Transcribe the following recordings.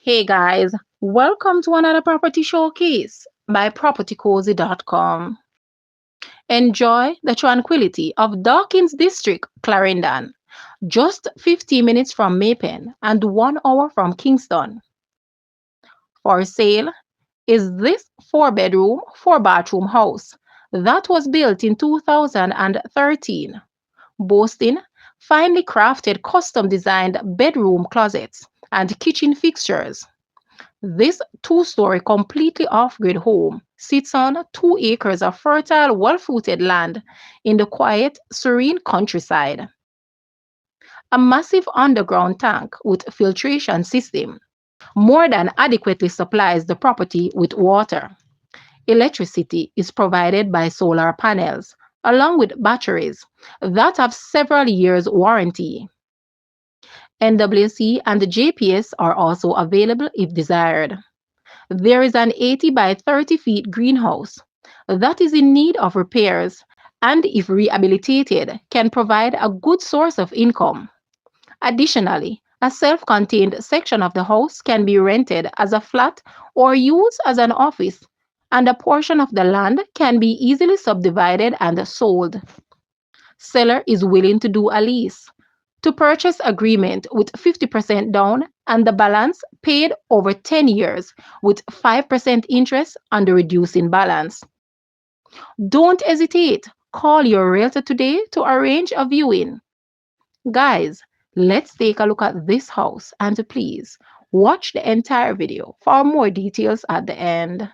Hey guys, welcome to another property showcase by propertycozy.com. Enjoy the tranquility of Dawkins District, Clarendon, just 50 minutes from Mapen and 1 hour from Kingston. For sale is this 4 bedroom, 4 bathroom house that was built in 2013, boasting finely crafted custom designed bedroom closets and kitchen fixtures. This two-story completely off-grid home sits on 2 acres of fertile, well-fruited land in the quiet, serene countryside. A massive underground tank with filtration system more than adequately supplies the property with water. Electricity is provided by solar panels along with batteries that have several years warranty. NWC and the JPS are also available if desired. There is an 80 by 30 feet greenhouse that is in need of repairs and, if rehabilitated, can provide a good source of income. Additionally, a self contained section of the house can be rented as a flat or used as an office, and a portion of the land can be easily subdivided and sold. Seller is willing to do a lease to purchase agreement with 50% down and the balance paid over 10 years with 5% interest on the reducing balance. Don't hesitate. Call your realtor today to arrange a viewing. Guys, let's take a look at this house and please watch the entire video for more details at the end.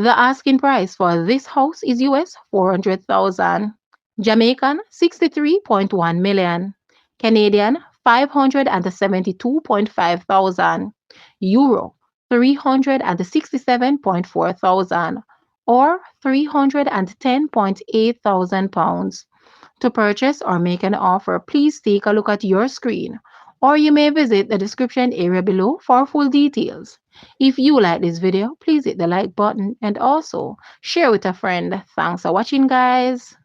The asking price for this house is US 400,000, Jamaican 63.1 million, Canadian 572.5 thousand, Euro 367.4 thousand, or 310.8 thousand pounds. To purchase or make an offer, please take a look at your screen, or you may visit the description area below for full details. If you like this video, please hit the like button and also share with a friend. Thanks for watching, guys.